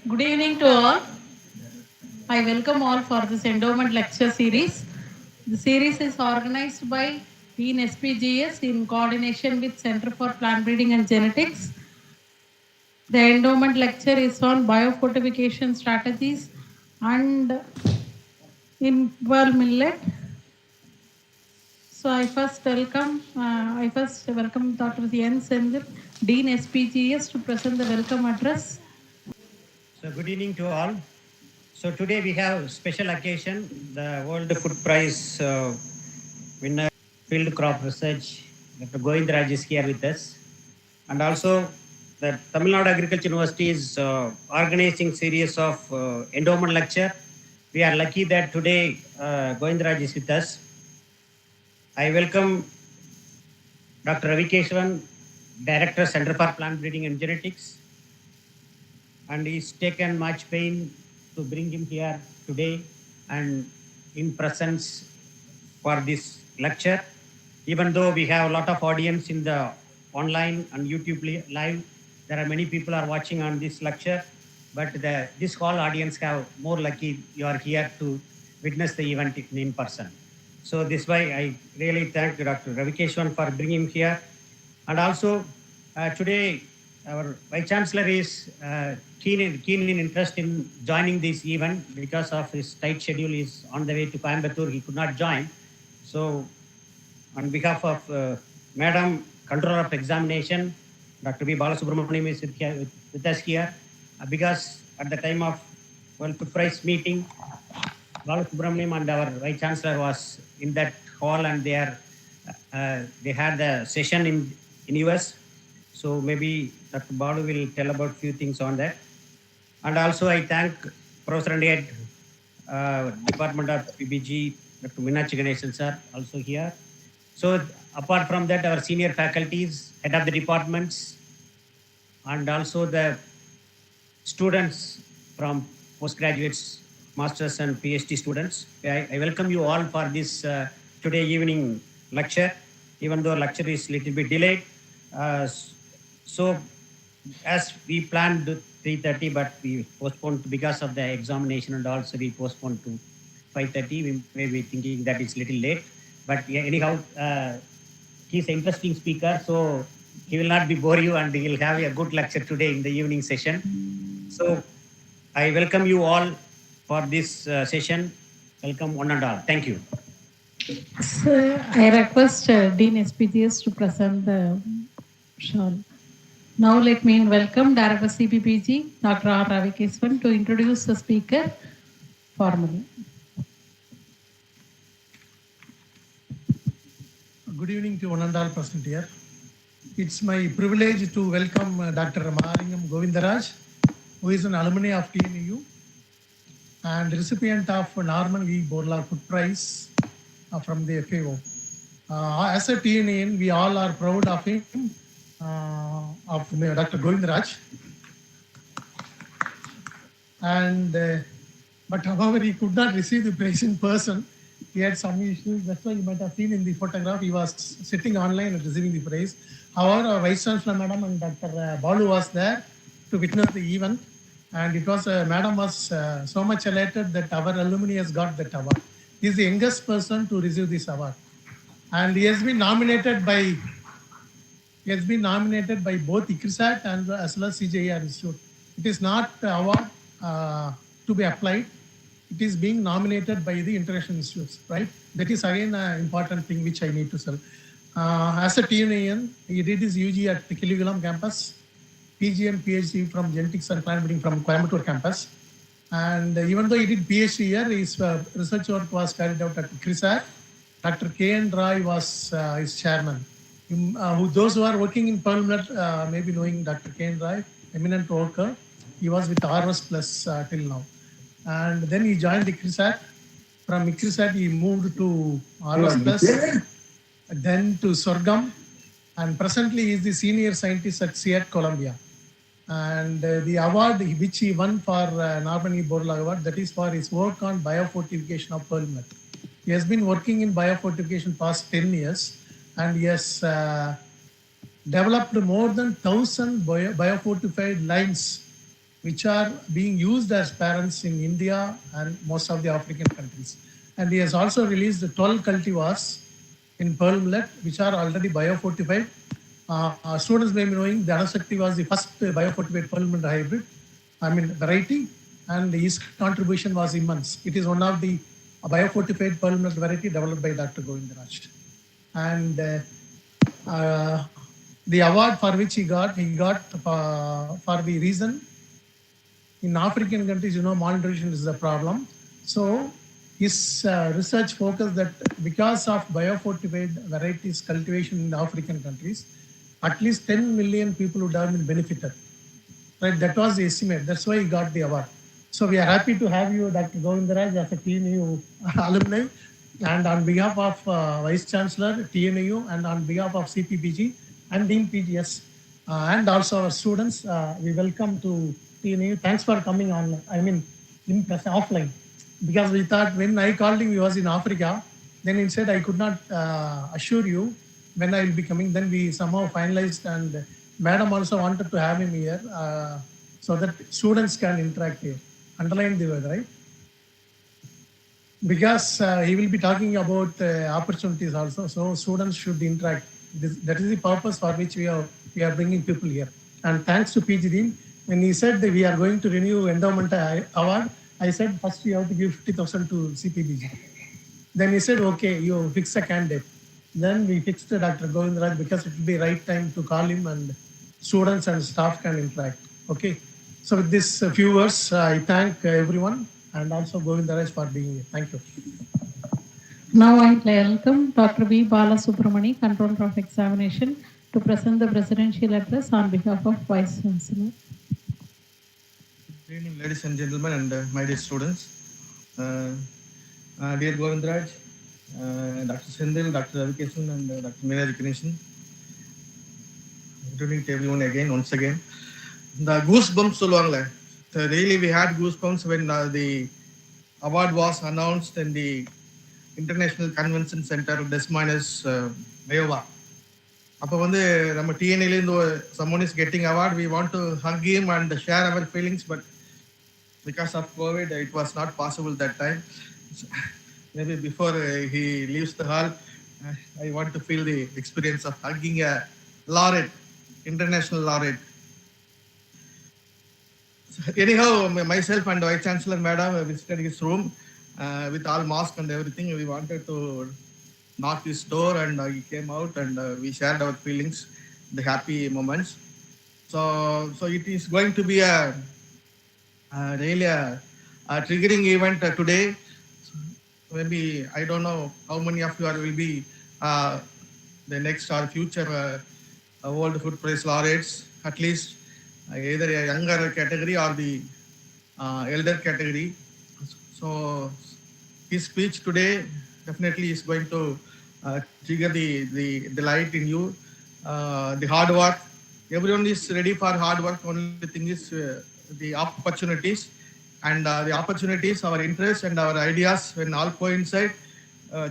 Good evening to all. I welcome all for this endowment lecture series. The series is organized by Teen SPGS in coordination with Center for Plant Breeding and Genetics. The endowment lecture is on biofortification strategies and in pearl millet. So I first welcome Dr. N. Senthil, Dean SPGS, to present the welcome address. So good evening to all. So today we have special occasion, the World Food Prize winner, Field Crop Research, Dr. Govindraj is here with us. And also the Tamil Nadu Agriculture University is organizing series of endowment lecture. We are lucky that today Govindraj is with us. I welcome Dr. Ravi Keshavan, Director, Center for Plant Breeding and Genetics. And he's taken much pain to bring him here today and in presence for this lecture. Even though we have a lot of audience in the online and YouTube live, there are many people are watching on this lecture, but this whole audience have more lucky you are here to witness the event in person. So this way I really thank Dr. Ravi Keshavan for bringing him here. And also today our Vice Chancellor is keen in interest in joining this event because of his tight schedule. Is on the way to Coimbatore. He could not join. So on behalf of Madam Controller of Examination, Dr. B. Balasubramaniam is with us here because at the time of World Food Prize meeting, Balasubramaniam and our Vice Chancellor was in that hall and they had the session in US. So maybe Dr. Balu will tell about a few things on that. And also I thank Professor and Head, Department of PBG, Dr. Meenakshi Ganesan sir, also here. So apart from that, our senior faculties, head of the departments, and also the students from postgraduates, masters and PhD students. I welcome you all for this today evening lecture, even though lecture is a little bit delayed. So as we planned 3:30, but we postponed because of the examination and also we postponed to 5:30. We may be thinking that it's a little late. But yeah, anyhow, he's an interesting speaker, so he will not be bore you and he will have a good lecture today in the evening session. So I welcome you all for this session. Welcome one and all. Thank you. So I request Dean SPGS to present the shawl. Now let me welcome Director CPPG, Dr. R. Ravi Keshavan, to introduce the speaker formally. Good evening to one and all present here. It's my privilege to welcome Dr. Mahalingam Govindaraj, who is an alumni of TNAU and recipient of Norman V. Borlaug Food Prize from the FAO. As a TNAN, we all are proud of him, of Dr. Govindaraj. And but however, he could not receive the prize in person. He had some issues. That's why you might have seen in the photograph, he was sitting online and receiving the prize. However, our Vice Chancellor Madam and Dr. Balu was there to witness the event. And it was, Madam was so much elated that our alumni has got that award. He is the youngest person to receive this award. And he has been nominated by both ICRISAT and as well as CJR Institute. It is not an award to be applied. It is being nominated by the international institutes, right? That is again an important thing which I need to tell. As a TNAN, he did his UG at the Kiligulam campus, PG and PhD from Genetics and Plant Breeding from Coimbatore campus. And even though he did PhD here, his research work was carried out at ICRISAT. Dr. K.N. Roy was his chairman. Those who are working in Parliament may be knowing Dr. K.N. Roy, eminent worker. He was with RS Plus till now. And then he joined ICRISAT. From ICRISAT, he moved to RS Plus, then to Sorghum, and presently he is the senior scientist at CEAT Columbia. And the award which he won for Norman E. Borlaug Award, that is for his work on biofortification of pearl millet. He has been working in biofortification past 10 years, and he has developed more than 1,000 biofortified lines which are being used as parents in India and most of the African countries. And he has also released 12 cultivars in pearl millet, which are already biofortified. Students may be knowing the Anasakti was the first biofortified pearl millet hybrid, variety, and his contribution was immense. It is one of the biofortified pearl millet variety developed by Dr. Govindaraj. And uh, the award for which he got for the reason in African countries, malnutrition is a problem. So his research focused that because of biofortified varieties cultivation in African countries, at least 10 million people would have been benefited. Right, that was the estimate. That's why he got the award. So we are happy to have you, Dr. Govindaraj, as a TNAU alumni. And on behalf of Vice Chancellor, TNAU, and on behalf of CPBG and Dean PGS, and also our students, we welcome to TNAU. Thanks for coming on, in person, offline. Because we thought when I called him, he was in Africa. Then he said, I could not assure you when I will be coming. Then we somehow finalized, and Madam also wanted to have him here so that students can interact here. Underline the word, right? Because he will be talking about opportunities also, so students should interact. That is the purpose for which we are bringing people here. And thanks to PG Dean, when he said that we are going to renew endowment award, I said first you have to give 50,000 to CPBG. Then he said, okay, you fix a candidate. Then we fixed Dr. Govindaraj because it will be right time to call him and students and staff can interact. Okay. So with this few words, I thank everyone and also Govindaraj for being here. Thank you. Now I welcome Dr. B. Bala Subramani, Controller of Examination, to present the presidential address on behalf of Vice Chancellor. Good evening, ladies and gentlemen, and my dear students. Dear Govindaraj, Dr. Sendil, Dr. Ravikesan, and Dr. Meera Ganeshan. Good evening to everyone again, once again. The goosebumps சொல்லுவாங்களே. So really we had goosebumps when the award was announced in the International Convention Center Des Moines, Iowa. அப்போ வந்து நம்ம TNAலேருந்து someone is getting award, we want to hug him and share our feelings, but because of COVID, it was not possible that time. So, maybe before he leaves the hall, I want to feel the experience of hugging a laureate, international laureate. So, anyhow, myself and Vice Chancellor Madam visited his room with all mask and everything. We wanted to knock his door, and he came out, and we shared our feelings, the happy moments. So it is going to be really a triggering event today. Maybe I don't know how many of you will be the next or future World Food Prize laureates, at least either a younger category or the elder category. So his speech today definitely is going to trigger the light in you, the hard work. Everyone is ready for hard work. Only thing is the opportunities, and the opportunities, our interests and our ideas, when all coincide,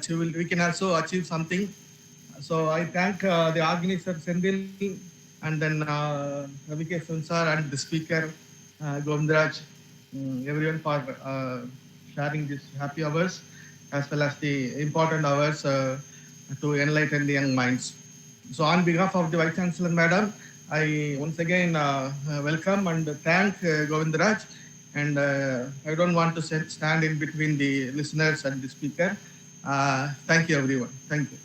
we can also achieve something. So I thank the organizer Sendil, and then Ravikesan sir and the speaker Govindaraj, everyone for sharing these happy hours as well as the important hours to enlighten the young minds. So on behalf of the Vice Chancellor Madam, I once again welcome and thank Govindaraj, and I don't want to stand in between the listeners and the speaker. Thank you everyone. Thank you.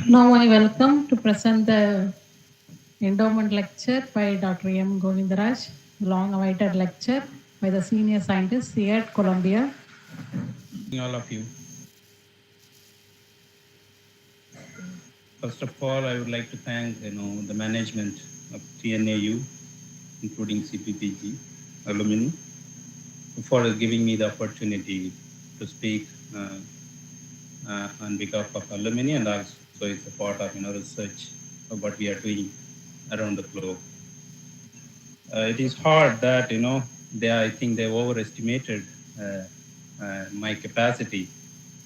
Now I welcome to present the endowment lecture by Dr. M. Govindaraj, long-awaited lecture by the senior scientist here at Columbia. All of you. First of all, I would like to thank the management of TNAU, including CPPG, alumni, for giving me the opportunity to speak on behalf of alumni, and also it's a part of research of what we are doing around the globe. It is hard that I think they overestimated my capacity,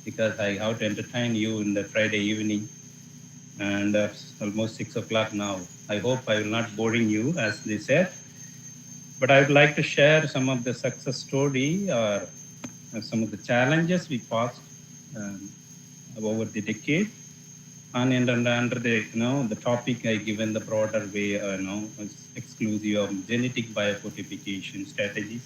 because I have to entertain you in the Friday evening, and almost 6 o'clock now. I hope I will not boring you, as they said, but I would like to share some of the success story or some of the challenges we passed um, over the decade. And under the the topic I given the broader way, is exclusive of genetic biofortification strategies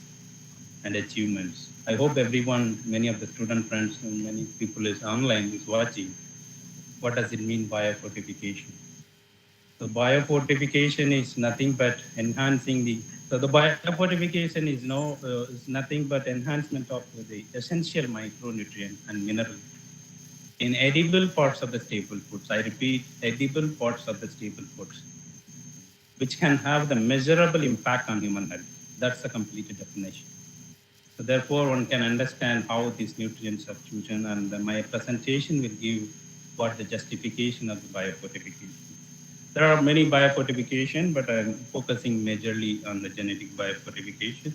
and achievements. I hope everyone, many of the student friends and many people is online is watching. What does it mean biofortification? So biofortification is nothing but enhancing the. So the biofortification is nothing but enhancement of the essential micronutrient and mineral in edible parts of the staple foods. I repeat, edible parts of the staple foods, which can have the measurable impact on human health. That's the complete definition. So therefore, one can understand how these nutrients are chosen, and my presentation will give what the justification of the biofortification. There are many biofortification, but I'm focusing majorly on the genetic biofortification.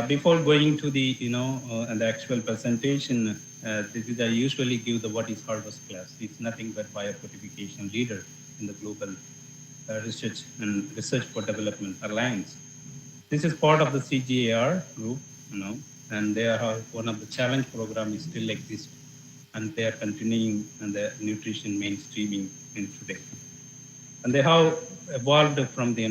Before going to the and the actual presentation, this is I usually give the what is harvest class. It's nothing but biofortification leader in the global research for development alliance. This is part of the CGAR group, and they are one of the challenge program is still exist, and they are continuing and the nutrition mainstreaming in today. And they have evolved from the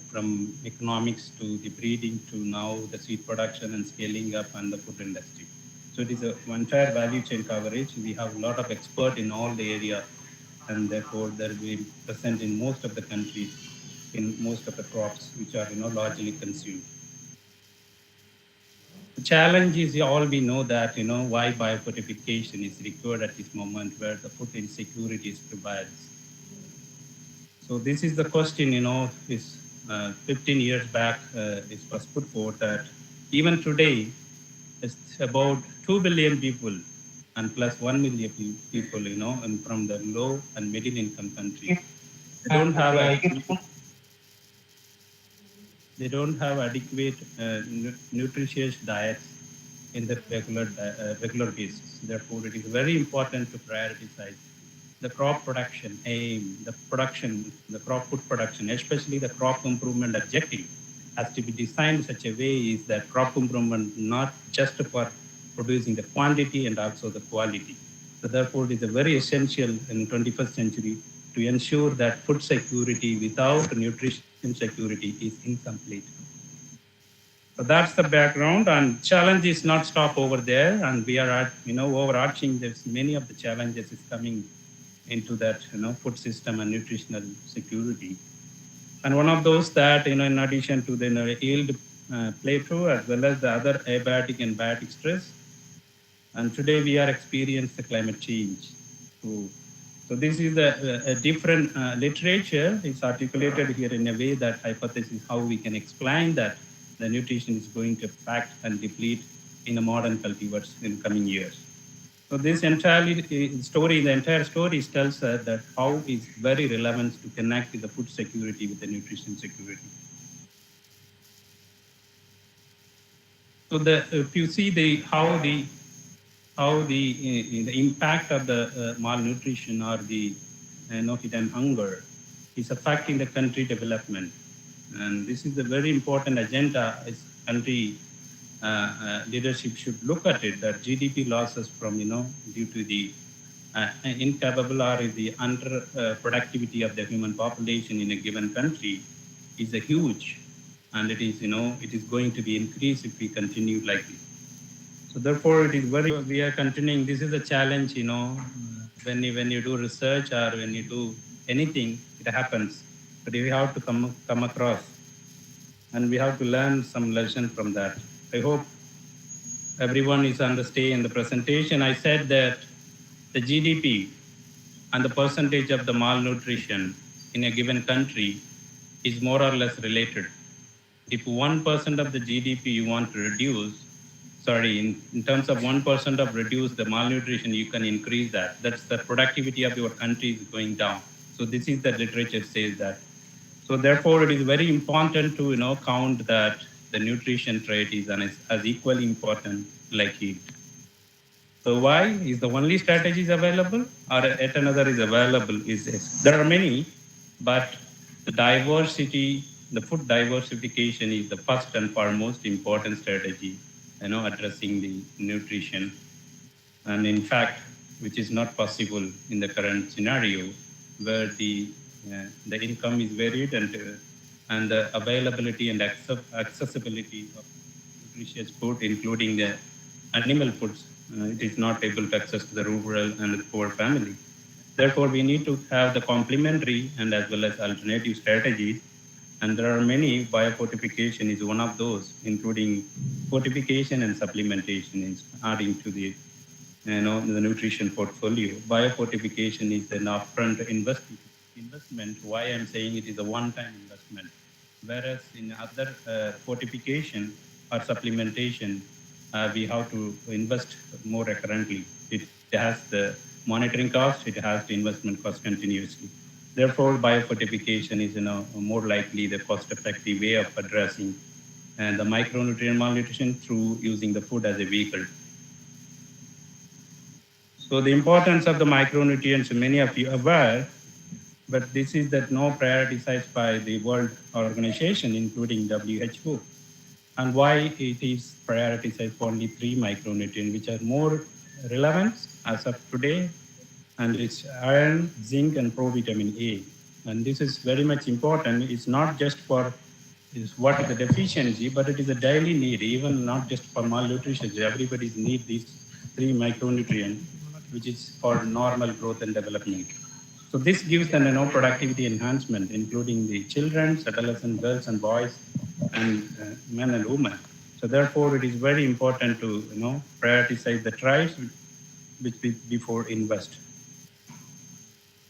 from economics to the breeding to now the seed production and scaling up and the food industry. So it is a entire value chain coverage. We have a lot of expert in all the area, and therefore they'll be present in most of the countries, in most of the crops which are largely consumed. The challenge is all we know that why biofortification is required at this moment where the food insecurity is prevalent. So this is the question, is 15 years back, it was put forth that even today, it's about 2 billion people and plus 1 million people, and from the low and middle income countries. They don't have adequate nutritious diets in the regular basis. Therefore, it is very important to prioritize the crop production aim, the crop food production, especially the crop improvement objective, has to be designed in such a way is that crop improvement not just for producing the quantity and also the quality. So therefore, it is a very essential in 21st century to ensure that food security without nutrition security is incomplete. So that's the background, and challenge is not stop over there, and we are at overarching. There's many of the challenges is coming into that food system and nutritional security. And one of those that in addition to the yield plateau as well as the other abiotic and biotic stress, and today we are experiencing the climate change. So this is a different literature. It's articulated here in a way that hypothesis how we can explain that the nutrition is going to impact and deplete in the modern cultivars in coming years. So this the entire story tells us that how is very relevant to connect with the food security with the nutrition security. So if you see the impact of the malnutrition or the hidden hunger is affecting the country development, and this is a very important agenda. Is country leadership should look at it that GDP losses from due to the incapable or the under productivity of the human population in a given country is a huge, and it is going to be increased if we continue like this. So therefore, it is very we are continuing. This is a challenge, when you do research or when you do anything, it happens. But we have to come across, and we have to learn some lesson from that. I hope everyone is understanding in the presentation. I said that the GDP and the percentage of the malnutrition in a given country is more or less related. If 1% of the GDP you want to reduce, in terms of 1% of reduce the malnutrition, you can increase that. That's the productivity of your country is going down. So this is the literature says that. So therefore, it is very important to count that the nutrition trait is as equally important like heat. So why is the only strategy is available or yet another is available? There are many, but the diversity, the food diversification is the first and foremost important strategy, addressing the nutrition. And in fact, which is not possible in the current scenario, where the income is varied and the availability and accessibility of nutritious food, including the animal foods, it is not able to access to the rural and the poor family. Therefore, we need to have the complementary and as well as alternative strategies. And there are many. Biofortification is one of those, including fortification and supplementation, is adding to the the nutrition portfolio. Biofortification is an upfront investment. Why I'm saying it is a one-time investment, whereas in other fortification or supplementation, we have to invest more recurrently. It has the monitoring cost, it has the investment cost continuously. Therefore, biofortification is more likely the cost-effective way of addressing and the micronutrient malnutrition through using the food as a vehicle. So the importance of the micronutrients, many of you are aware, but this is that no prioritized by the World Organization, including WHO. And why it is prioritized for only 3 micronutrients, which are more relevant as of today, and it's iron, zinc, and provitamin A. And this is very much important. It's not just for what is the deficiency, but it is a daily need, even not just for malnutrition. Everybody needs these 3 micronutrients, which is for normal growth and development. So this gives an productivity enhancement, including the children, adolescents, girls and boys, and men and women. So therefore, it is very important to prioritize the tribes which before invest.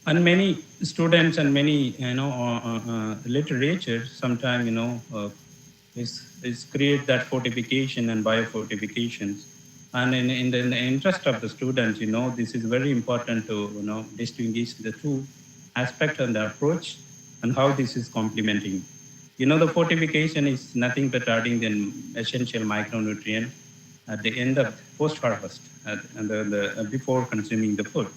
And many students and many literature sometimes is create that fortification and biofortifications. And in the interest of the students, this is very important to distinguish the two aspects and the approach and how this is complementing. The fortification is nothing but adding the essential micronutrient at the end of post-harvest and before consuming the food.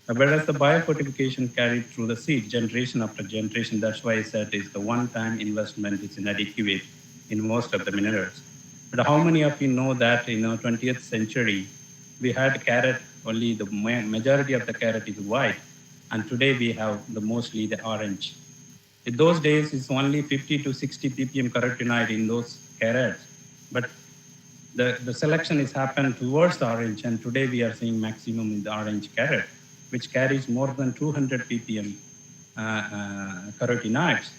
Whereas the biofortification carried through the seed, generation after generation. That's why I said it's the one-time investment is inadequate in most of the minerals. But how many of you know that in 20th century, we had carrot, only the majority of the carrot is white, and today we have mostly the orange. In those days, it's only 50 to 60 ppm carotenoid in those carrots, but the selection is happened towards the orange, and today we are seeing maximum in the orange carrot, which carries more than 200 ppm carotenoids,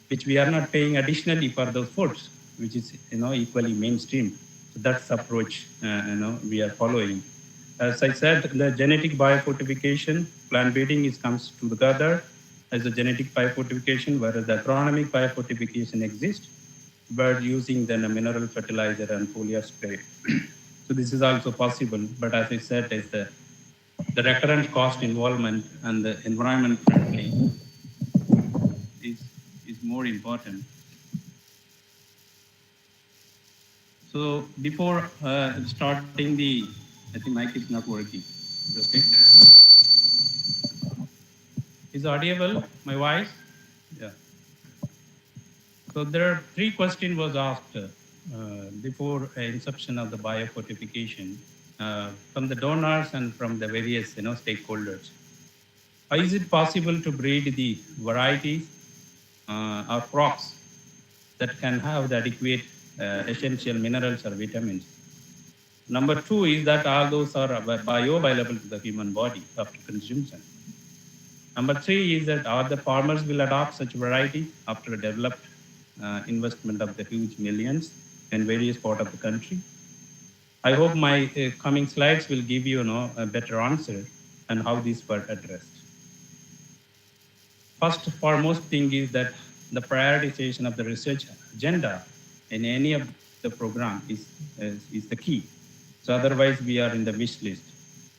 which we are not paying additionally for those foods, which is equally mainstream. So that's the approach we are following. As I said, the genetic biofortification, plant breeding comes together as a genetic biofortification, whereas the agronomic biofortification exists, but using then a mineral fertilizer and foliar spray. So this is also possible, but as I said, is the recurrent cost involvement and the environment friendly is more important. So before starting I think mic is not working. Okay. Is audible, my voice? Yeah. So there are 3 questions was asked before inception of the biofortification from the donors and from the various stakeholders. Is it possible to breed the varieties or crops that can have the adequate essential minerals or vitamins? Number 2 is that all those are bioavailable to the human body after consumption. Number 3 is that the farmers will adopt such variety after a developed investment of the huge millions in various parts of the country. I hope my coming slides will give you, a better answer and how these were addressed. First foremost thing is that the prioritization of the research agenda in any of the program is the key. So otherwise we are in the wish list.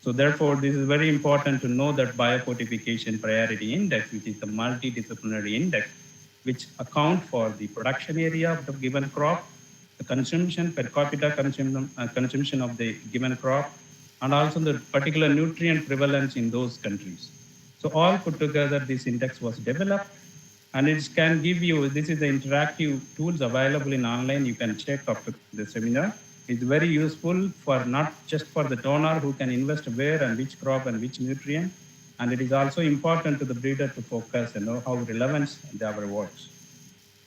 So therefore, this is very important to know that biofortification priority index, which is the multidisciplinary index, which account for the production area of the given crop, the consumption, per capita consumption of the given crop, and also the particular nutrient prevalence in those countries. So all put together, this index was developed, and it can give you, this is the interactive tools available in online. You can check after the seminar. It's very useful for not just for the donor who can invest where and which crop and which nutrient, and it is also important to the breeder to focus and know how relevant our works.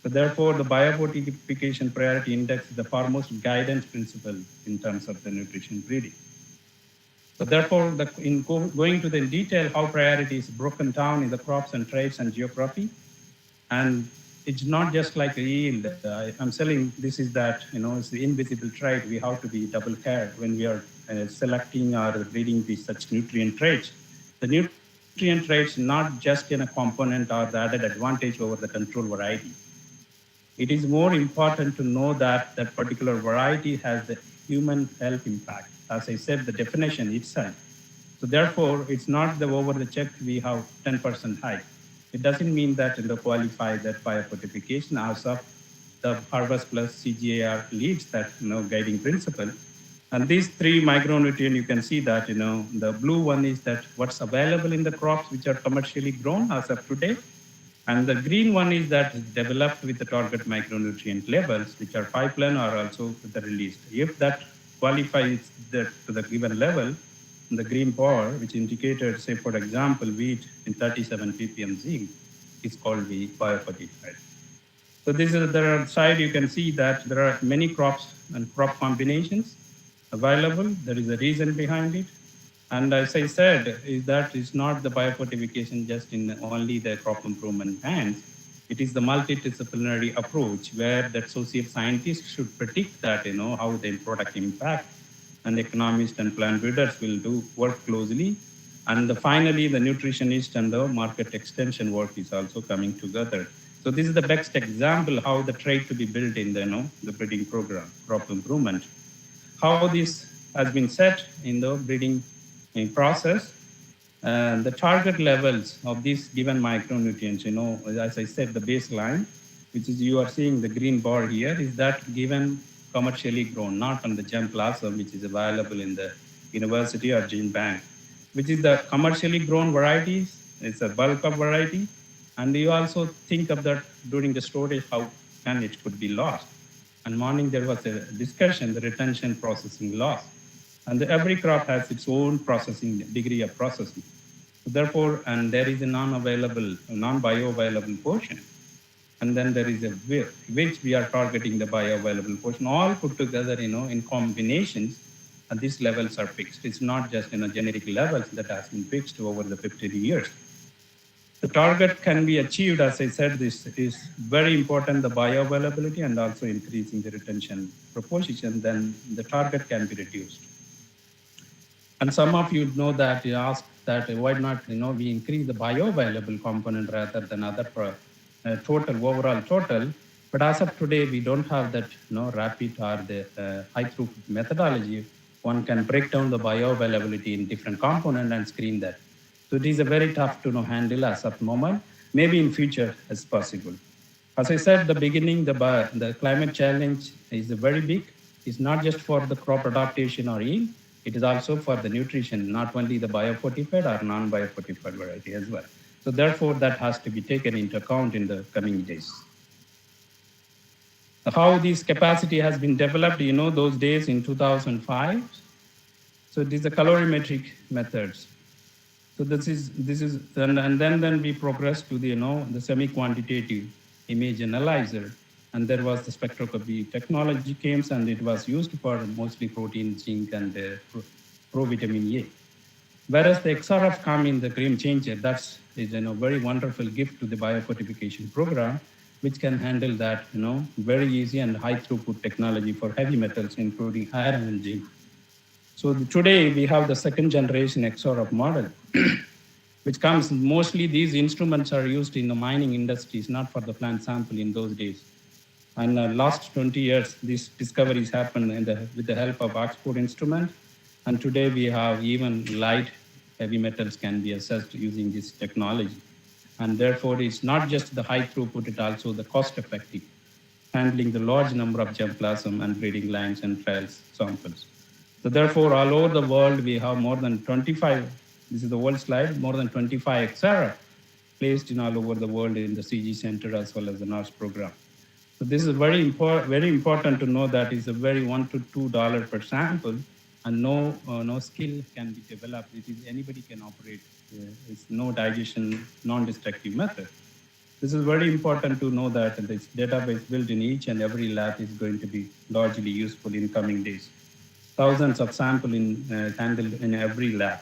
So therefore, the biofortification priority index is the foremost guidance principle in terms of the nutrition breeding. So therefore, going to the detail how priority is broken down in the crops and traits and geography, and it's not just like a yield. I'm selling this is that, it's the invisible trait. We have to be double care when we are selecting or breeding these such nutrient traits. The nutrient traits not just in a component or the added advantage over the control variety. It is more important to know that that particular variety has the human health impact. As I said, the definition itself. So therefore, it's not the over the check we have 10% high. It doesn't mean that in the qualify that biofortification as of the Harvest Plus CGAR leads that guiding principle. And these three micronutrient, you can see that the blue one is that what's available in the crops which are commercially grown as of today. And the green one is that is developed with the target micronutrient levels, which are pipeline or also the released. If that qualifies to the given level, the green bar, which indicated, say, for example, wheat in 37 ppm zinc, is called the biofortified. So this is the side, you can see that there are many crops and crop combinations available. There is a reason behind it. And as I said, is that it's not the biofortification just in only the crop improvement hands. It is the multidisciplinary approach where that social scientists should predict that, how the product impact, and economists and plant breeders will work closely. And finally, the nutritionist and the market extension work is also coming together. So this is the best example how the trait to be built in the breeding program, crop improvement. How this has been set in the breeding process, the target levels of these given micronutrients, as I said, the baseline, which is you are seeing the green bar here, is that given commercially grown, not on the germplasm, which is available in the university or gene bank, which is the commercially grown varieties. It's a bulk of variety. And you also think of that during the storage, how can it could be lost. And morning there was a discussion, the retention processing loss. And every crop has its own processing, degree of processing. Therefore, and there is a non-bioavailable portion. And then there is a which we are targeting the bioavailable portion, all put together, in combinations, and these levels are fixed. It's not just, generic levels that has been fixed over the 50 years. The target can be achieved, as I said, this is very important, the bioavailability and also increasing the retention proportion, then the target can be reduced. And some of you know that you ask that why not, we increase the bioavailable component rather than other overall total. But as of today, we don't have that, rapid or the high throughput methodology. One can break down the bioavailability in different component and screen that. So it is a very tough to handle as of moment. Maybe in future as possible. As I said at the beginning, the climate challenge is very big. It's not just for the crop adaptation or yield. It is also for the nutrition, not only the biofortified or non-biofortified variety as well. So therefore, that has to be taken into account in the coming days. How this capacity has been developed, those days in 2005. So these are calorimetric methods. So this is, and then we progressed to the semi-quantitative image analyzer. And there was the spectroscopy technology came, and it was used for mostly protein, zinc, and provitamin A. Whereas the XRF come in the game changer, that's is a very wonderful gift to the biofortification program, which can handle that very easy and high throughput technology for heavy metals, including iron and zinc. So today we have the second generation XRF model, which comes mostly these instruments are used in the mining industries, not for the plant sample in those days. And last 20 years, these discoveries happened with the help of Oxford instrument. And today we have even light heavy metals can be assessed using this technology. And therefore, it's not just the high throughput, it's also the cost effective, handling the large number of germplasm and breeding lines and trials samples. So therefore, all over the world, we have more than 25, this is the world slide, more than 25 XR placed in all over the world in the CG Center as well as the NARS program. So this is very important to know that it's a very $1 to $2 per sample, and no skill can be developed. It is anybody can operate. It's no digestion, non-destructive method. This is very important to know that this database built in each and every lab is going to be largely useful in coming days. Thousands of samples handled in every lab.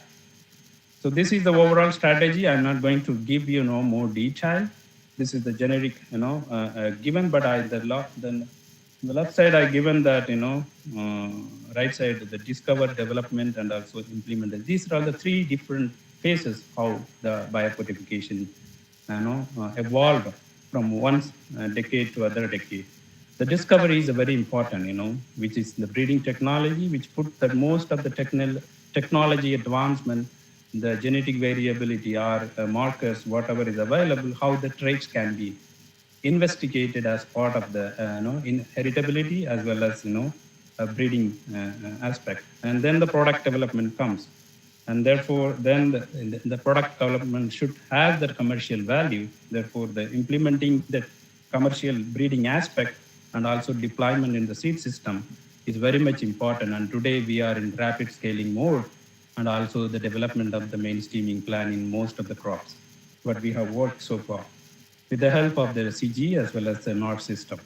So this is the overall strategy. I'm not going to give you more detail. This is the generic given, but the left side I given that right side the discover, development, and also implement. These are all the three different phases how the biofortification evolved from one decade to other decade. The discovery is very important, which is the breeding technology, which put that most of the technology advancement, the genetic variability or markers, whatever is available, how the traits can be investigated as part of the inheritability as well as breeding aspect. And then the product development comes. And therefore, then the product development should have that commercial value. Therefore, the implementing the commercial breeding aspect and also deployment in the seed system is very much important. And today we are in rapid scaling mode, and also the development of the mainstreaming plan in most of the crops, what we have worked so far, with the help of the CG as well as the NOR system.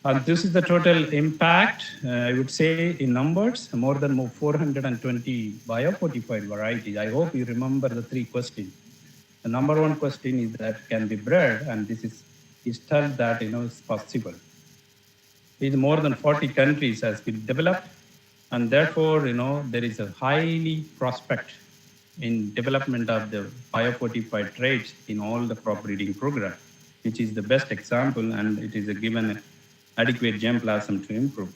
And this is the total impact, I would say in numbers, more than 420 biofortified varieties. I hope you remember the three questions. The number one question is that can be bred, and this is told that it's possible. In more than 40 countries has been developed, and therefore there is a highly prospect in development of the biofortified traits in all the crop breeding program, which is the best example, and it is a given adequate germplasm to improve.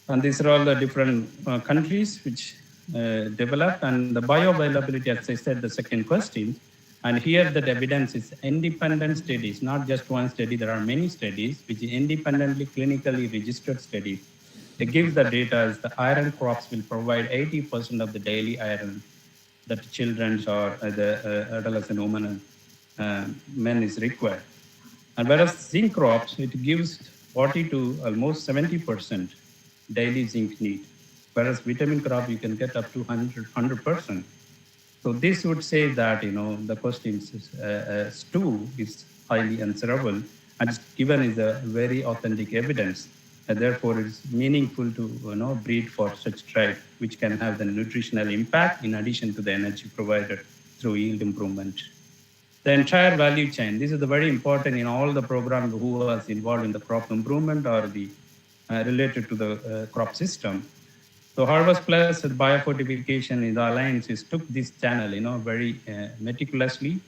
And these are all the different countries which developed, and the bioavailability, as I said, the second question. And here the evidence is independent studies, not just one study. There are many studies which independently clinically registered studies. It gives the data as the iron crops will provide 80% of the daily iron that children or the adolescent women and men is required. And whereas zinc crops, it gives 40 to almost 70% daily zinc need. Whereas vitamin crop, you can get up to 100%. So this would say that, the question stew is highly answerable, and it's given is a very authentic evidence. And therefore, it's meaningful to breed for such trait, which can have the nutritional impact in addition to the energy provided through yield improvement. The entire value chain, this is the very important in all the programs who was involved in the crop improvement or the related to the crop system. So Harvest Plus biofortification in the alliances took this channel, very meticulously.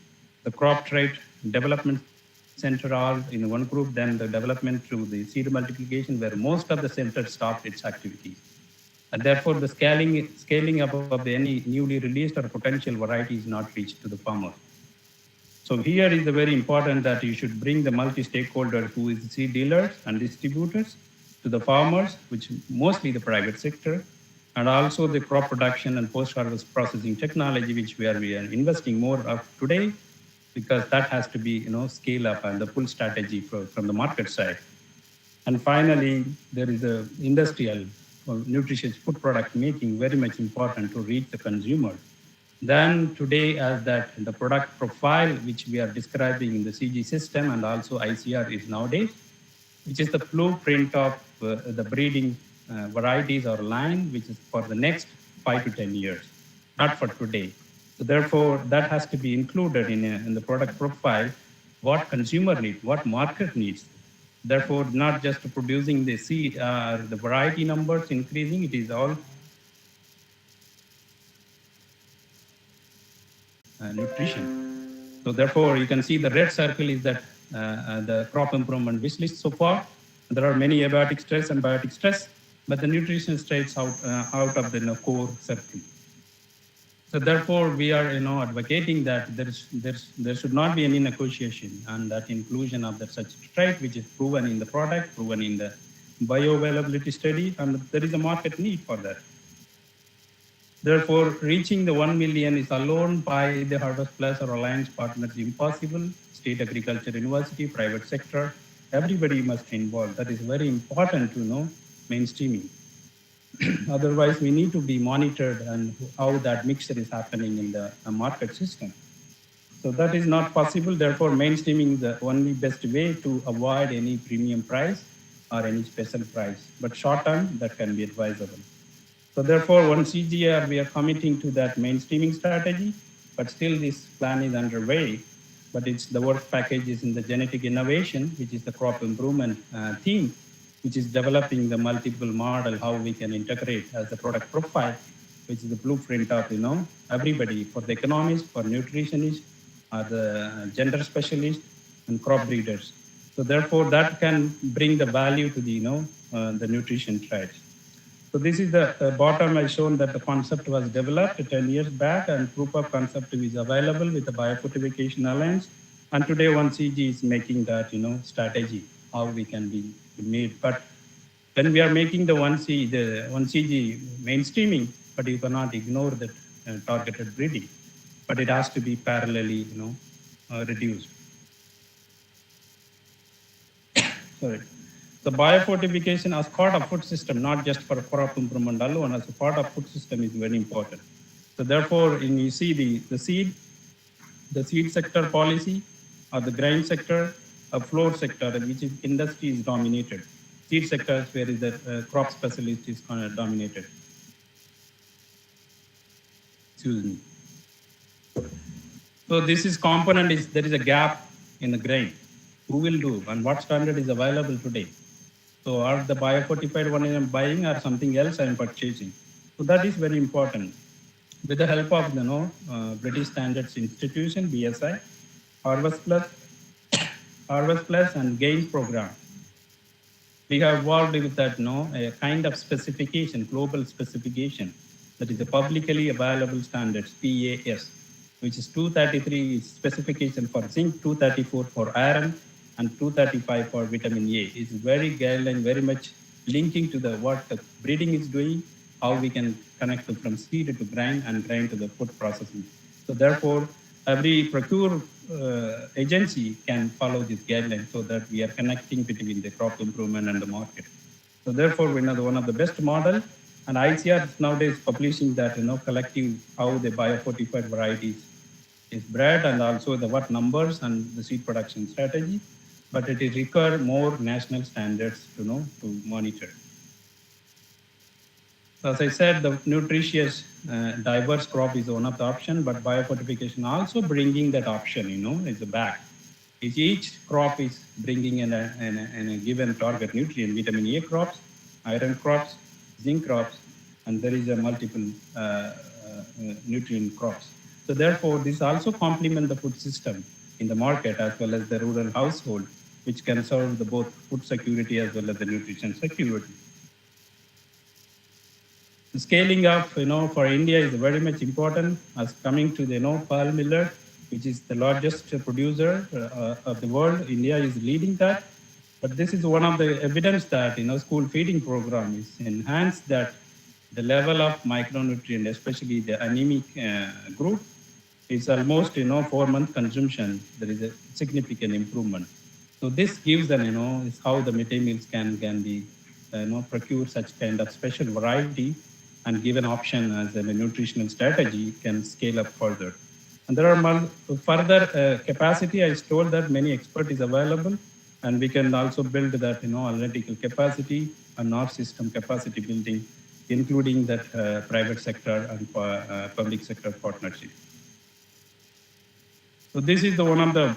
The crop trait development center all in one group, then the development through the seed multiplication, where most of the center stopped its activities. And therefore, the scaling up of any newly released or potential variety is not reached to the farmer. So here is the very important that you should bring the multi-stakeholder who is seed dealers and distributors to the farmers, which mostly the private sector, and also the crop production and post-harvest processing technology, which we are investing more of today, because that has to be scale up and the full strategy from the market side. And finally, there is the industrial nutritious food product making, very much important to reach the consumer. Then today, as that the product profile which we are describing in the CG system and also ICR is nowadays, which is the blueprint of the breeding varieties or line, which is for the next 5 to 10 years, not for today. So therefore, that has to be included in the product profile, what consumer needs, what market needs. Therefore, not just producing the seed, the variety numbers increasing, it is all nutrition. So therefore, you can see the red circle is that the crop improvement wish list so far. There are many abiotic stress and biotic stress, but the nutrition stays out of the core circle. So therefore, we are advocating that there should not be any negotiation, and that inclusion of such trait which is proven in the product, proven in the bioavailability study, and there is a market need for that. Therefore, reaching the 1 million is alone by the Harvest Plus or Alliance partners impossible. State agriculture university, private sector, everybody must involve. That is very important to know mainstreaming. Otherwise, we need to be monitored and how that mixture is happening in the market system. So that is not possible. Therefore, mainstreaming is the only best way to avoid any premium price or any special price. But short term, that can be advisable. So therefore, one CGR, we are committing to that mainstreaming strategy, but still this plan is underway. But it's the work package is in the genetic innovation, which is the crop improvement theme, which is developing the multiple model, how we can integrate as a product profile, which is the blueprint of, everybody, for the economists, for nutritionists, the gender specialists, and crop breeders. So therefore, that can bring the value to the nutrition trade. So this is the bottom. I shown that the concept was developed 10 years back, and proof of concept is available with the Biofortification Alliance. And today, 1CG is making that strategy how we can be made. But when we are making the 1CG mainstreaming, but you cannot ignore that targeted breeding. But it has to be parallelly reduced. Sorry. The biofortification as part of food system, not just for crop improvement alone, as a part of food system is very important. So therefore, when you see the seed sector policy, or the grain sector, or flour sector, which is industry is dominated. Seed sector is where the crop specialist is kind of dominated. Excuse me. So this is component is there is a gap in the grain. Who will do and what standard is available today? So are the biofortified one I am buying or something else I am purchasing? So that is very important. With the help of British Standards Institution, BSI, Harvest Plus and GAINS program, we have evolved with that a kind of specification, global specification, that is a publicly available standards, PAS, which is 233 specification for zinc, 234 for iron, and 235 for vitamin A. It's very guideline, very much linking to what the breeding is doing, how we can connect from seed to grain and grain to the food processing. So therefore, every procure agency can follow this guideline so that we are connecting between the crop improvement and the market. So therefore, we know one of the best model, and ICR is nowadays publishing that collective how the biofortified varieties is bred and also the what numbers and the seed production strategy. But it is require more national standards to monitor. So as I said, the nutritious, diverse crop is one of the option, but biofortification also bringing that option, is a back. Each crop is bringing in a given target nutrient, vitamin A crops, iron crops, zinc crops, and there is a multiple nutrient crops. So therefore, this also complement the food system in the market as well as the rural household, which can serve the both food security as well as the nutrition security. The scaling up, for India is very much important as coming to the, pearl millet, which is the largest producer of the world. India is leading that. But this is one of the evidence that, school feeding program is enhanced that the level of micronutrient, especially the anemic group, is almost, 4-month consumption. There is a significant improvement. So this gives them, is how the materials can be, procure such kind of special variety and give an option as a nutritional strategy can scale up further. And there are further capacity. I told that many expert is available, and we can also build that, analytical capacity and north system capacity building, including that private sector and public sector partnership. So this is the one of the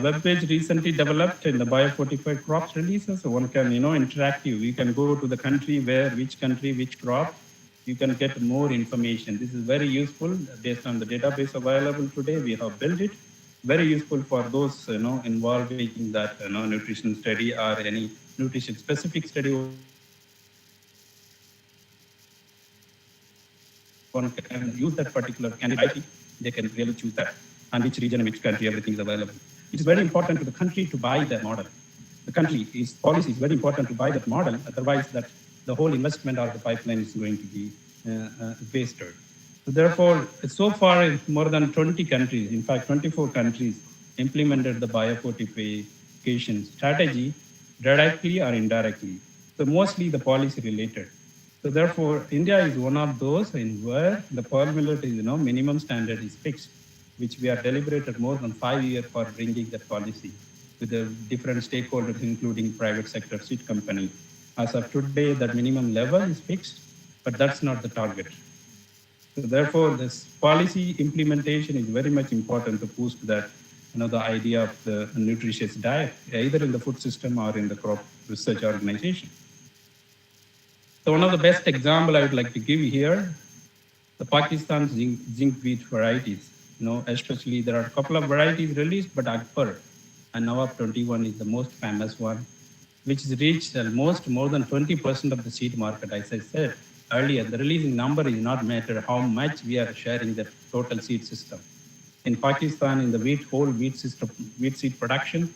web page recently developed in the biofortified crops releases. So one can, interactive. You can go to the country which country, which crop. You can get more information. This is very useful based on the database available today. We have built it. Very useful for those, involved in that, nutrition study or any nutrition specific study. One can use that particular candidate. They can really choose that. And which region, which country, everything is available. It is very important to the country to buy that model. the country, its policy is very important to buy that model. Otherwise, that the whole investment or the pipeline is going to be wasted. So therefore, so far, more than 20 countries, in fact, 24 countries implemented the biofortification strategy directly or indirectly. So mostly the policy related. So therefore, India is one of those in where the pearl millet is, minimum standard is fixed, which we are deliberated more than 5 years for bringing that policy with the different stakeholders, including private sector seed company. As of today, that minimum level is fixed, but that's not the target. So therefore, this policy implementation is very much important to boost that, the idea of the nutritious diet, either in the food system or in the crop research organization. So one of the best example I would like to give here, the Pakistan zinc wheat varieties. Especially there are a couple of varieties released, but Akbar and Nawab 21 is the most famous one, which is reached almost more than 20% of the seed market. As I said earlier, the releasing number is not matter how much we are sharing the total seed system. In Pakistan, in the whole wheat seed production,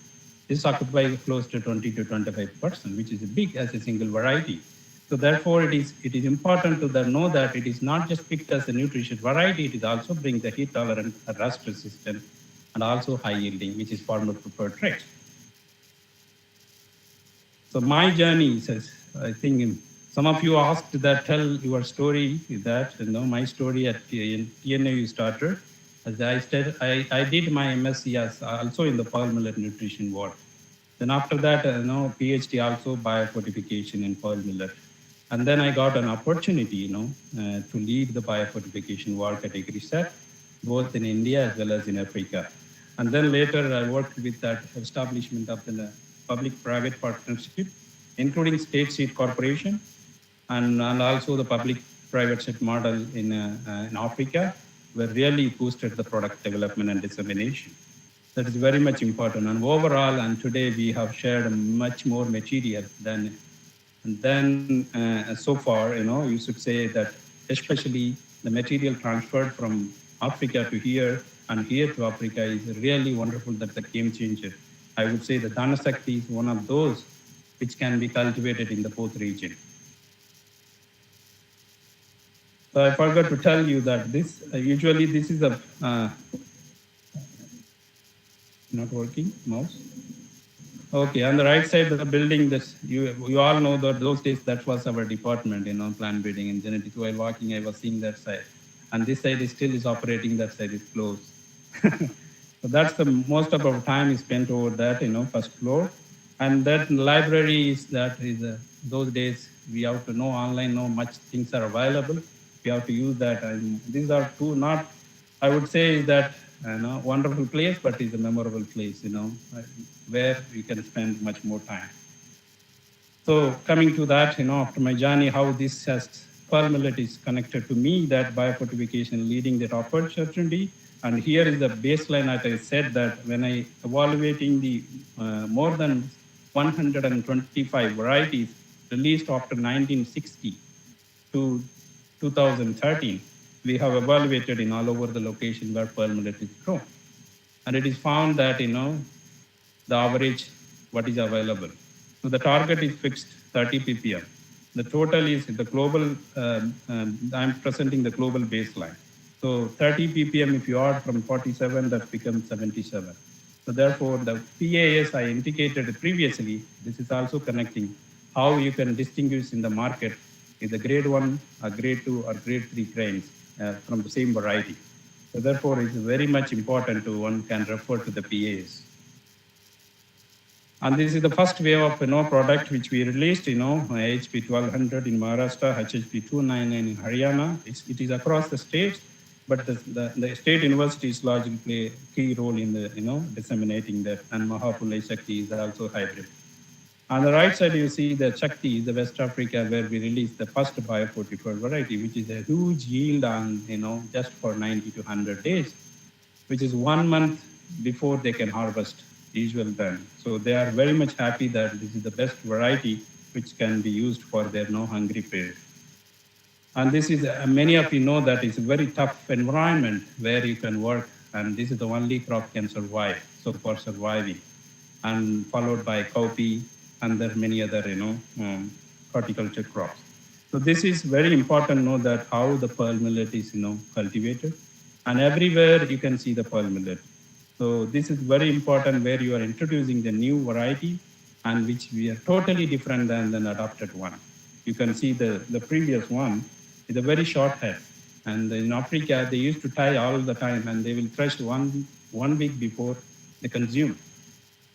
this occupies close to 20 to 25%, which is big as a single variety. So therefore, it is important to know that it is not just picked as a nutritious variety, it is also brings the heat tolerant, rust resistant, and also high yielding, which is farmer preferred trait. So my journey says, I think some of you asked that, tell your story, that, my story at TNAU started. As I said, I did my MSc as also in the pearl millet nutrition work. Then after that, PhD also biofortification in pearl millet. And then I got an opportunity, to lead the biofortification work at AgriSet, both in India as well as in Africa. And then later I worked with that establishment of the public-private partnership, including state seed corporation, and also the public-private seed model in Africa, were really boosted the product development and dissemination. That is very much important. And overall, and today we have shared much more material than so far, you should say that especially the material transferred from Africa to here and here to Africa is really wonderful. That's a game changer. I would say that Dana Shakti is one of those which can be cultivated in the both region. So I forgot to tell you that this, usually this is a, not working, mouse. Okay, on the right side of the building, that you all know that those days that was our department, plant breeding and genetics. While walking, I was seeing that side, and this side is still operating. That side is closed. So that's the most of our time is spent over that, first floor, and that library is those days we have to know online, know much things are available. We have to use that, and these are two not, I would say that. Wonderful place, but it's a memorable place, where we can spend much more time. So coming to that, after my journey, how this has pearl millet is connected to me, that biofortification leading that opportunity. And here is the baseline, as I said, that when I evaluating the more than 125 varieties released after 1960 to 2013, we have evaluated in all over the location where pearl millet is grown. And it is found that, the average, what is available. So the target is fixed 30 ppm. The total is the global, I'm presenting the global baseline. So 30 ppm, if you are from 47, that becomes 77. So therefore, the PAS I indicated previously, this is also connecting how you can distinguish in the market is the grade 1 or grade 2 or grade 3 grains from the same variety. So therefore, it's very much important to one can refer to the PAs. And this is the first wave of product which we released, HP 1200 in Maharashtra, HHP 299 in Haryana. It is across the states, but the state universities largely play a key role in the disseminating that. And Mahapulai Shakti is also hybrid. On the right side, you see the Shakti, the West Africa, where we released the first biofortified variety, which is a huge yield on, just for 90 to 100 days, which is 1 month before they can harvest usual time. So they are very much happy that this is the best variety which can be used for their hungry period. And this is, many of you know that it's a very tough environment where you can work, and this is the only crop can survive, so for surviving. and followed by cowpea, and there are many other, horticulture crops. So this is very important to know that how the pearl millet is, cultivated, and everywhere you can see the pearl millet. So this is very important where you are introducing the new variety and which we are totally different than the adopted one. You can see the previous one is a very short head. And in Africa, they used to tie all the time and they will thresh one week before they consume.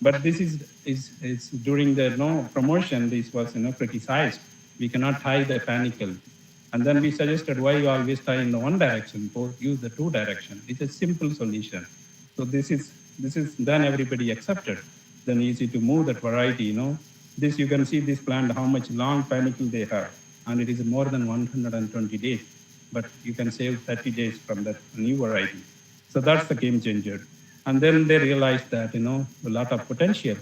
But this is during the promotion, this was criticized. We cannot tie the panicle. And then we suggested why you always tie in the one direction, use the two direction. It's a simple solution. So this is then everybody accepted. Then easy to move that variety. This you can see this plant how much long panicle they have, and it is more than 120 days. But you can save 30 days from that new variety. So that's the game changer. And then they realized that a lot of potential,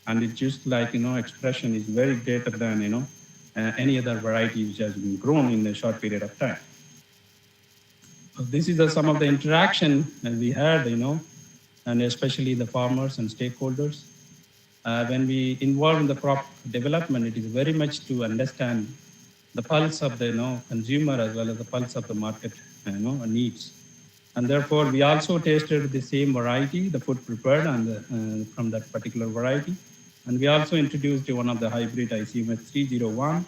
and it's just like expression is very greater than any other variety which has been grown in a short period of time. So this is some of the interaction that we had, and especially the farmers and stakeholders. When we involve in the crop development, it is very much to understand the pulse of the consumer as well as the pulse of the market needs. And therefore, we also tasted the same variety, the food prepared and from that particular variety. And we also introduced one of the hybrid ICMS 301.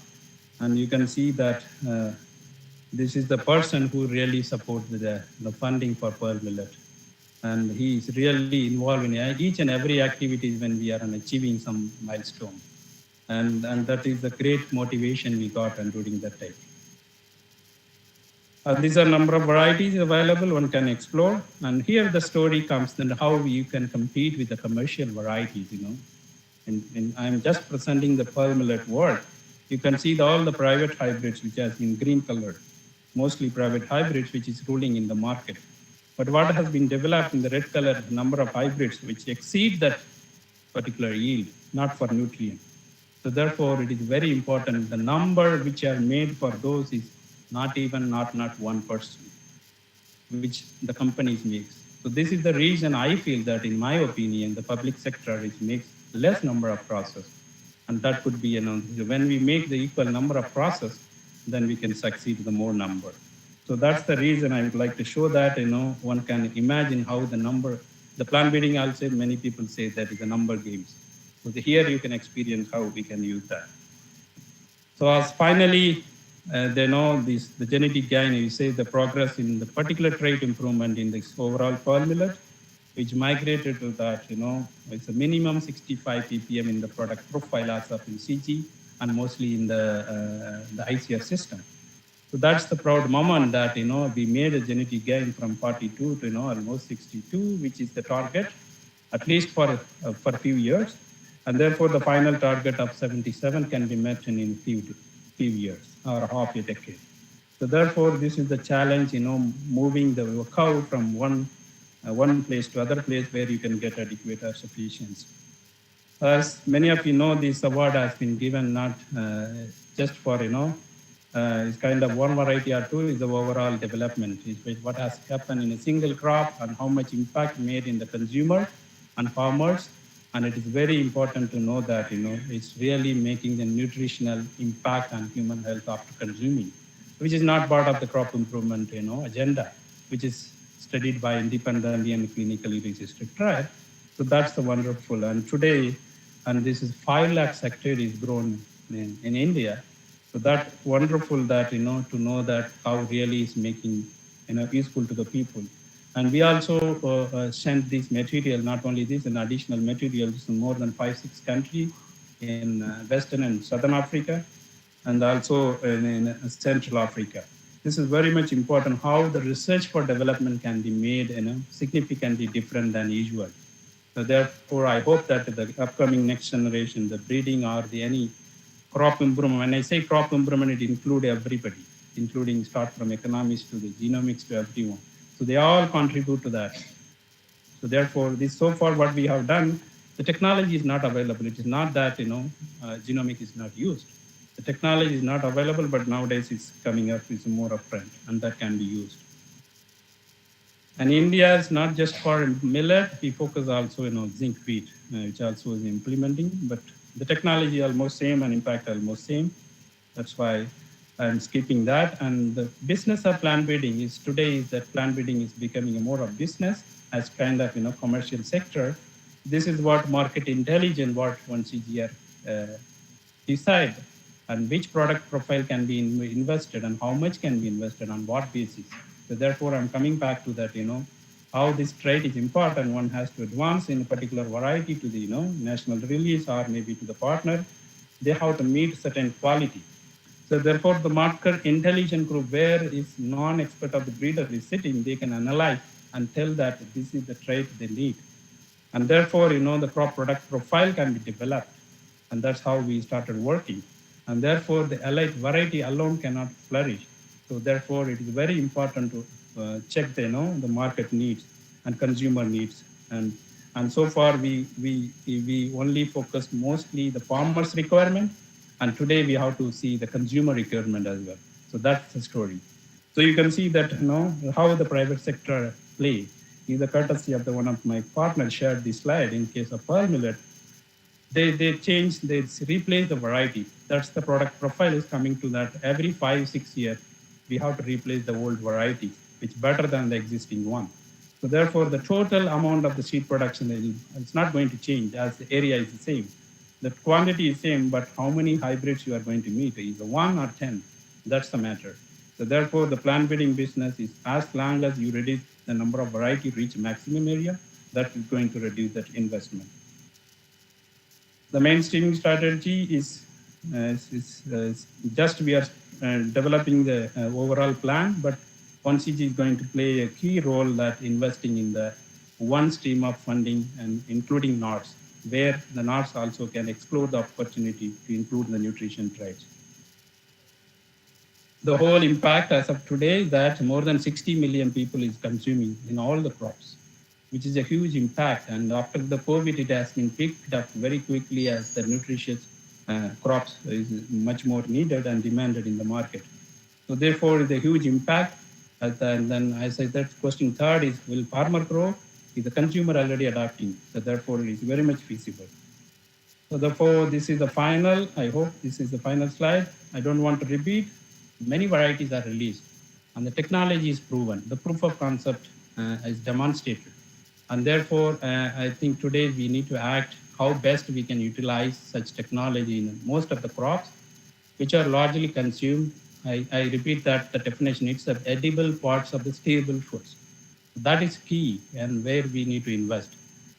And you can see that this is the person who really supports the funding for pearl millet. And he is really involved in each and every activity when we are achieving some milestone. And that is the great motivation we got during that time. These are number of varieties available one can explore. And here the story comes then how you can compete with the commercial varieties, And I'm just presenting the pearl millet world. You can see all the private hybrids which has been green colored, mostly private hybrids which is ruling in the market. But what has been developed in the red color number of hybrids which exceed that particular yield, not for nutrient. So therefore, it is very important. The number which are made for those is not 1%, which the companies makes. So this is the reason I feel that, in my opinion, the public sector makes less number of process, and that could be when we make the equal number of process, then we can succeed the more number. So that's the reason I would like to show that one can imagine how the plant breeding also many people say that is a number games. So here you can experience how we can use that. So as finally, the genetic gain, you say the progress in the particular trait improvement in this overall pearl millet, which migrated to that, it's a minimum 65 ppm in the product profile as of in CG and mostly in the ICR system. So that's the proud moment that, we made a genetic gain from 42 to, almost 62, which is the target, at least for a few years. And therefore, the final target of 77 can be met in a few years or half a decade. So therefore, this is the challenge, moving the cow from one place to other place where you can get adequate or sufficiency. As many of you know, this award has been given not just for, it's kind of one variety or two, is the overall development. It's what has happened in a single crop and how much impact made in the consumer and farmers. And it is very important to know that, it's really making the nutritional impact on human health after consuming, which is not part of the crop improvement, agenda, which is studied by independently and clinically registered trial. So that's the wonderful. And today, and this is 5 lakh hectares is grown in India. So that wonderful that, to know that how really is making, useful to the people. And we also sent this material, not only this, and additional materials in more than 5-6 countries in Western and Southern Africa, and also in Central Africa. This is very much important, how the research for development can be made significantly different than usual. So therefore, I hope that the upcoming next generation, the breeding or any crop improvement, when I say crop improvement, it includes everybody, including start from economics to the genomics to everyone. So they all contribute to that. So therefore, so far what we have done, the technology is not available. It is not that, genomic is not used. The technology is not available, but nowadays it's coming up with more upfront, and that can be used. And India is not just for millet, we focus also, zinc wheat, which also is implementing, but the technology almost same and impact almost same. That's why I'm skipping that. And the business of plant breeding is today is that plant breeding is becoming a more of business as kind of, commercial sector. This is what market intelligence, what one CGR decide and which product profile can be invested and how much can be invested on what basis. So therefore, I'm coming back to that, how this trade is important. One has to advance in a particular variety to the, national release or maybe to the partner. They have to meet certain quality. So therefore, the market intelligence group where is non-expert of the breeder is sitting, they can analyze and tell that this is the trait they need. And therefore, the crop product profile can be developed. And that's how we started working. And therefore, the allied variety alone cannot flourish. So therefore, it is very important to check the market needs and consumer needs. And so far, we only focus mostly the farmers' requirement. And today, we have to see the consumer requirement as well. So that's the story. So you can see that how the private sector play is the courtesy of the one of my partners shared this slide in case of pearl millet. They replace the variety. That's the product profile is coming to that every 5-6 years. We have to replace the old variety, which is better than the existing one. So therefore, the total amount of the seed production is not going to change as the area is the same. The quantity is same, but how many hybrids you are going to meet is 1 or 10. That's the matter. So therefore, the plant breeding business is as long as you reduce the number of variety reach maximum area, that is going to reduce that investment. The mainstreaming strategy is just we are developing the overall plan, but 1CG is going to play a key role that investing in the one stream of funding and including NORS, where the NORS also can explore the opportunity to include the nutrition traits. The whole impact as of today is that more than 60 million people is consuming in all the crops, which is a huge impact. And after the COVID, it has been picked up very quickly as the nutritious crops is much more needed and demanded in the market. So therefore, it's a huge impact. And then I said that question third is, will farmer grow? Is the consumer already adapting? So therefore, it is very much feasible. So therefore, this is the final, I hope this is the final slide. I don't want to repeat. Many varieties are released and the technology is proven. The proof of concept is demonstrated. And therefore, I think today we need to act how best we can utilize such technology in most of the crops, which are largely consumed. I repeat that the definition, it's the edible parts of the stable foods. That is key and where we need to invest.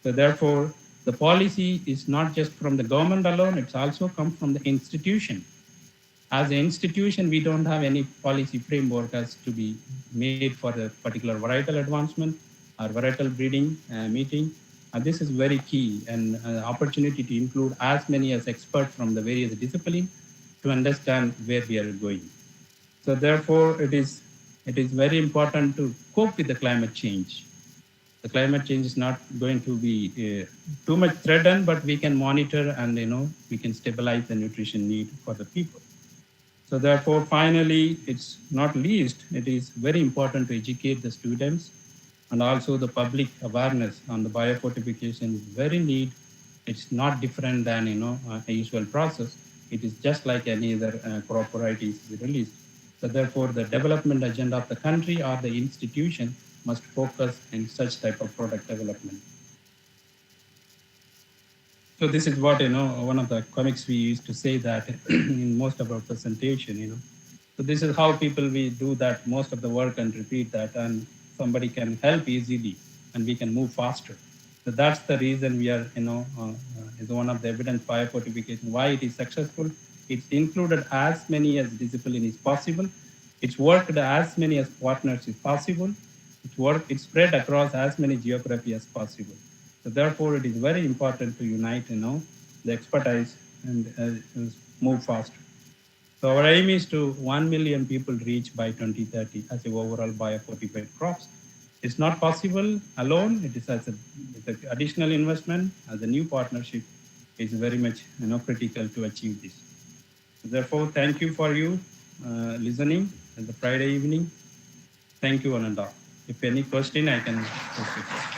So therefore, the policy is not just from the government alone, it's also come from the institution. As an institution, we don't have any policy framework as to be made for a particular varietal advancement or varietal breeding meeting. This is very key and opportunity to include as many as experts from the various disciplines to understand where we are going. So therefore, it is very important to cope with the climate change. The climate change is not going to be too much threatened, but we can monitor and we can stabilize the nutrition need for the people. So therefore, finally, it's not least, it is very important to educate the students and also the public awareness on the biofortification is very neat. It's not different than a usual process. It is just like any other crop varieties released. So therefore, the development agenda of the country or the institution must focus in such type of product development. So this is what one of the comics we used to say that in most of our presentation. So this is how people we do that most of the work and repeat that, and somebody can help easily, and we can move faster. So that's the reason we are is one of the evidence biofortification why it is successful. It's included as many as discipline is possible. It's worked as many as partners is possible. It's spread across as many geography as possible. So therefore, it is very important to unite, the expertise and move faster. So our aim is to 1 million people reach by 2030 as the overall biofortified crops. It's not possible alone. It is as with the additional investment, as a new partnership is very much critical to achieve this. So therefore, thank you for you listening on the Friday evening. Thank you, Ananda. If any question, I can proceed.